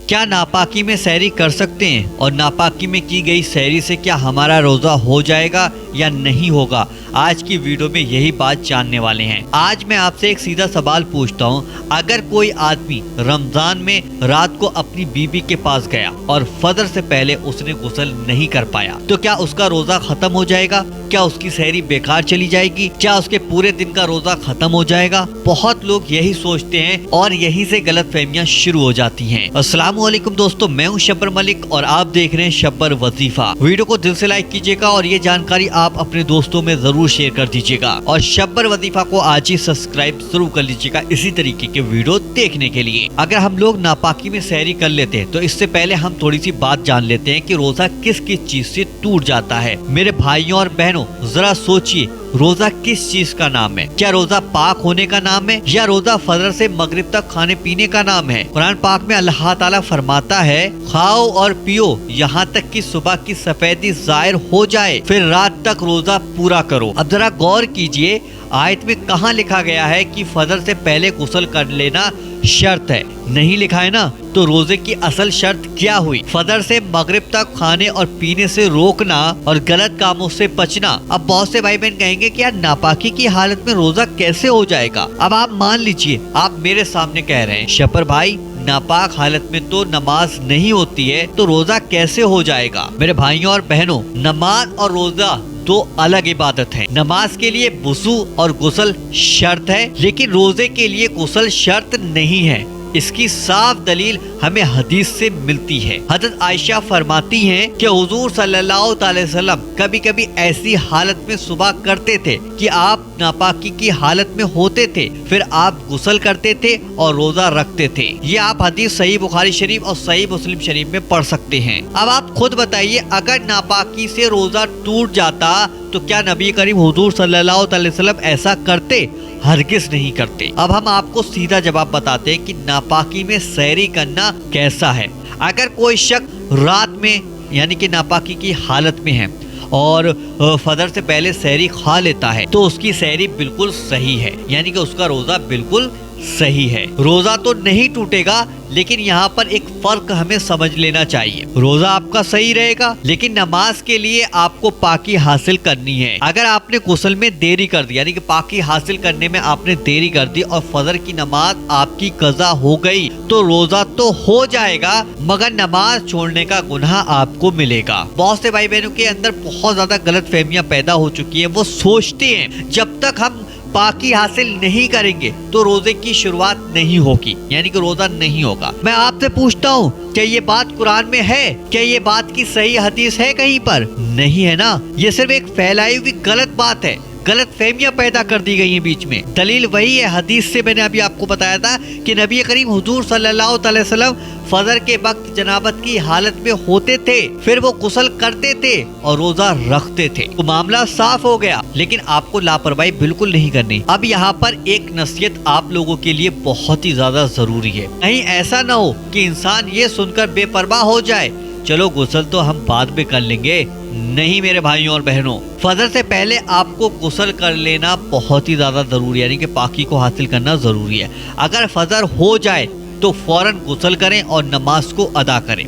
کیا ناپاکی میں سحری کر سکتے ہیں اور ناپاکی میں کی گئی سحری سے کیا ہمارا روزہ ہو جائے گا یا نہیں ہوگا؟ آج کی ویڈیو میں یہی بات جاننے والے ہیں۔ آج میں آپ سے ایک سیدھا سوال پوچھتا ہوں، اگر کوئی آدمی رمضان میں رات کو اپنی بیوی کے پاس گیا اور فجر سے پہلے اس نے غسل نہیں کر پایا تو کیا اس کا روزہ ختم ہو جائے گا؟ کیا اس کی سحری بیکار چلی جائے گی؟ کیا اس کے پورے دن کا روزہ ختم ہو جائے گا؟ بہت لوگ یہی سوچتے ہیں اور یہیں سے غلط فہمیاں شروع ہو جاتی ہیں۔ السلام علیکم دوستو، میں ہوں شبر ملک اور آپ دیکھ رہے ہیں شبر وظیفہ۔ ویڈیو کو دل سے لائک کیجیے گا اور یہ جانکاری آپ اپنے دوستوں میں ضرور شیئر کر دیجیے گا، اور شبر وظیفہ کو آج ہی سبسکرائب ضرور کر لیجیے گا اسی طریقے کے ویڈیو دیکھنے کے لیے۔ اگر ہم لوگ ناپاکی میں سحری کر لیتے ہیں تو اس سے پہلے ہم تھوڑی سی بات جان لیتے ہیں کہ روزہ کس کس چیز سے ٹوٹ جاتا ہے۔ میرے بھائیوں اور بہنوں، ذرا سوچئے، روزہ کس چیز کا نام ہے؟ کیا روزہ پاک ہونے کا نام ہے یا روزہ فجر سے مغرب تک کھانے پینے کا نام ہے؟ قرآن پاک میں اللہ تعالیٰ فرماتا ہے، کھاؤ اور پیو یہاں تک کہ صبح کی سفیدی ظاہر ہو جائے، پھر رات تک روزہ پورا کرو۔ اب ذرا غور کیجئے، آیت میں کہاں لکھا گیا ہے کہ فجر سے پہلے غسل کر لینا شرط ہے؟ نہیں لکھا ہے نا؟ تو روزے کی اصل شرط کیا ہوئی؟ فجر سے مغرب تک کھانے اور پینے سے روکنا اور غلط کاموں سے بچنا۔ اب بہت سے بھائی بہن کہیں گے کہ یار ناپاکی کی حالت میں روزہ کیسے ہو جائے گا؟ اب آپ مان لیجئے، آپ میرے سامنے کہہ رہے ہیں شبر بھائی ناپاک حالت میں تو نماز نہیں ہوتی ہے، تو روزہ کیسے ہو جائے گا؟ میرے بھائیوں اور بہنوں، نماز اور روزہ دو الگ عبادت ہیں۔ نماز کے لیے وضو اور غسل شرط ہے، لیکن روزے کے لیے غسل شرط نہیں ہے۔ اس کی صاف دلیل ہمیں حدیث سے ملتی ہے۔ حضرت عائشہ فرماتی ہیں کہ حضور صلی اللہ علیہ وسلم کبھی کبھی ایسی حالت میں صبح کرتے تھے کہ آپ ناپاکی کی حالت میں ہوتے تھے، پھر آپ غسل کرتے تھے اور روزہ رکھتے تھے۔ یہ آپ حدیث صحیح بخاری شریف اور صحیح مسلم شریف میں پڑھ سکتے ہیں۔ اب آپ خود بتائیے، اگر ناپاکی سے روزہ ٹوٹ جاتا تو کیا نبی کریم حضور صلی اللہ علیہ وسلم ایسا کرتے؟ ہرگز نہیں کرتے۔ اب ہم آپ کو سیدھا جواب بتاتے ہیں کہ ناپاکی میں سحری کرنا کیسا ہے۔ اگر کوئی شخص رات میں یعنی کہ ناپاکی کی حالت میں ہے اور فجر سے پہلے سحری کھا لیتا ہے تو اس کی سحری بالکل صحیح ہے، یعنی کہ اس کا روزہ بالکل صحیح ہے۔ روزہ تو نہیں ٹوٹے گا، لیکن یہاں پر ایک فرق ہمیں سمجھ لینا چاہیے۔ روزہ آپ کا صحیح رہے گا، لیکن نماز کے لیے آپ کو پاکی حاصل کرنی ہے۔ اگر آپ نے غسل میں دیری کر دی، یعنی کہ پاکی حاصل کرنے میں آپ نے دیری کر دی اور فجر کی نماز آپ کی قضا ہو گئی تو روزہ تو ہو جائے گا، مگر نماز چھوڑنے کا گناہ آپ کو ملے گا۔ بہت سے بھائی بہنوں کے اندر بہت زیادہ غلط فہمیاں پیدا ہو چکی ہیں۔ وہ سوچتے ہیں جب تک ہم پاکی حاصل نہیں کریں گے تو روزے کی شروعات نہیں ہوگی، یعنی کہ روزہ نہیں ہوگا۔ میں آپ سے پوچھتا ہوں، کیا یہ بات قرآن میں ہے؟ کیا یہ بات کی صحیح حدیث ہے کہیں پر؟ نہیں ہے نا۔ یہ صرف ایک پھیلائی ہوئی غلط بات ہے، غلط فہمیاں پیدا کر دی گئی ہیں بیچ میں۔ دلیل وہی ہے، حدیث سے میں نے ابھی آپ کو بتایا تھا کہ نبی کریم حضور صلی اللہ علیہ وسلم فجر کے وقت جنابت کی حالت میں ہوتے تھے، پھر وہ غسل کرتے تھے اور روزہ رکھتے تھے، تو معاملہ صاف ہو گیا۔ لیکن آپ کو لاپرواہی بالکل نہیں کرنی۔ اب یہاں پر ایک نصیحت آپ لوگوں کے لیے بہت ہی زیادہ ضروری ہے، کہیں ایسا نہ ہو کہ انسان یہ سن کر بے پرواہ ہو جائے، چلو غسل تو ہم بعد میں کر لیں گے۔ نہیں میرے بھائیوں اور بہنوں، فجر سے پہلے آپ کو غسل کر لینا بہت ہی زیادہ ضروری ہے، یعنی کہ پاکی کو حاصل کرنا ضروری ہے۔ اگر فجر ہو جائے تو فوراً غسل کریں اور نماز کو ادا کریں۔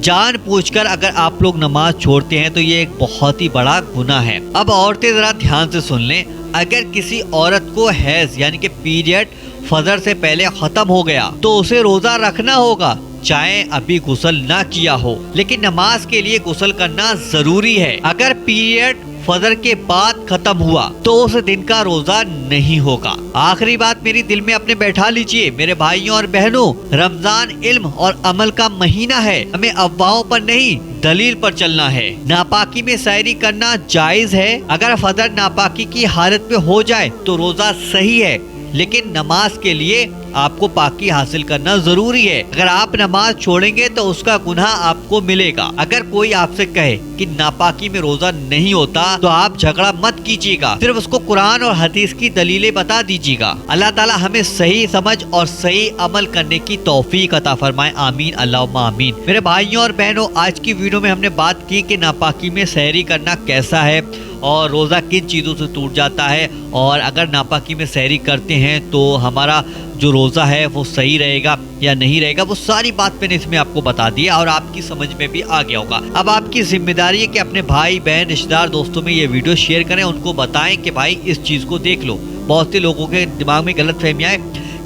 جان پوچھ کر اگر آپ لوگ نماز چھوڑتے ہیں تو یہ ایک بہت ہی بڑا گناہ ہے۔ اب عورتیں ذرا دھیان سے سن لیں، اگر کسی عورت کو حیض یعنی کہ پیریڈ فجر سے پہلے ختم ہو گیا تو اسے روزہ رکھنا ہوگا، چاہے ابھی غسل نہ کیا ہو، لیکن نماز کے لیے غسل کرنا ضروری ہے۔ اگر پیریڈ فجر کے بعد ختم ہوا تو اس دن کا روزہ نہیں ہوگا۔ آخری بات میری دل میں اپنے بیٹھا لیجئے میرے بھائیوں اور بہنوں، رمضان علم اور عمل کا مہینہ ہے، ہمیں افواہوں پر نہیں دلیل پر چلنا ہے۔ ناپاکی میں سحری کرنا جائز ہے، اگر فجر ناپاکی کی حالت میں ہو جائے تو روزہ صحیح ہے، لیکن نماز کے لیے آپ کو پاکی حاصل کرنا ضروری ہے۔ اگر آپ نماز چھوڑیں گے تو اس کا گناہ آپ کو ملے گا۔ اگر کوئی آپ سے کہے کہ ناپاکی میں روزہ نہیں ہوتا تو آپ جھگڑا مت کیجیے گا، صرف اس کو قرآن اور حدیث کی دلیلیں بتا دیجیے گا۔ اللہ تعالی ہمیں صحیح سمجھ اور صحیح عمل کرنے کی توفیق عطا فرمائے، آمین اللہم آمین۔ میرے بھائیوں اور بہنوں، آج کی ویڈیو میں ہم نے بات کی کہ ناپاکی میں سحری کرنا کیسا ہے اور روزہ کن چیزوں سے ٹوٹ جاتا ہے، اور اگر ناپاکی میں سحری کرتے ہیں تو ہمارا جو روزہ ہے وہ صحیح رہے گا یا نہیں رہے گا، وہ ساری بات میں نے اس میں آپ کو بتا دیا اور آپ کی سمجھ میں بھی آ گیا ہوگا۔ اب آپ کی ذمہ داری ہے کہ اپنے بھائی بہن رشتہ دار دوستوں میں یہ ویڈیو شیئر کریں، ان کو بتائیں کہ بھائی اس چیز کو دیکھ لو۔ بہت سے لوگوں کے دماغ میں غلط فہمیاں ہے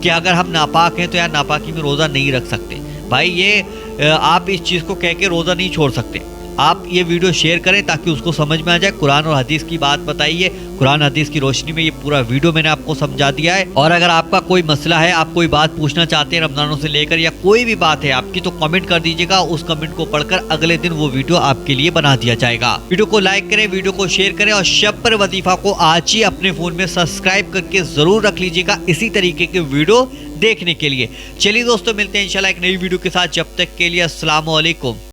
کہ اگر ہم ناپاک ہیں تو یار ناپاکی میں روزہ نہیں رکھ سکتے۔ بھائی یہ آپ اس چیز کو کہہ کے روزہ نہیں چھوڑ سکتے۔ آپ یہ ویڈیو شیئر کریں تاکہ اس کو سمجھ میں آ جائے، قرآن اور حدیث کی بات بتائیے، قرآن حدیث کی روشنی میں یہ پورا ویڈیو میں نے آپ کو سمجھا دیا ہے۔ اور اگر آپ کا کوئی مسئلہ ہے، آپ کوئی بات پوچھنا چاہتے ہیں رمضانوں سے لے کر یا کوئی بھی بات ہے آپ کی، تو کمنٹ کر دیجیے گا، اس کمنٹ کو پڑھ کر اگلے دن وہ ویڈیو آپ کے لیے بنا دیا جائے گا۔ ویڈیو کو لائک کریں، ویڈیو کو شیئر کریں اور شب پر وظیفہ کو آج ہی اپنے فون میں سبسکرائب کر کے ضرور رکھ لیجیے گا اسی طریقے کے ویڈیو دیکھنے کے لیے۔ چلیے دوستوں، ملتے ہیں انشاءاللہ ایک نئی ویڈیو کے ساتھ، جب تک کے لیے السلام علیکم۔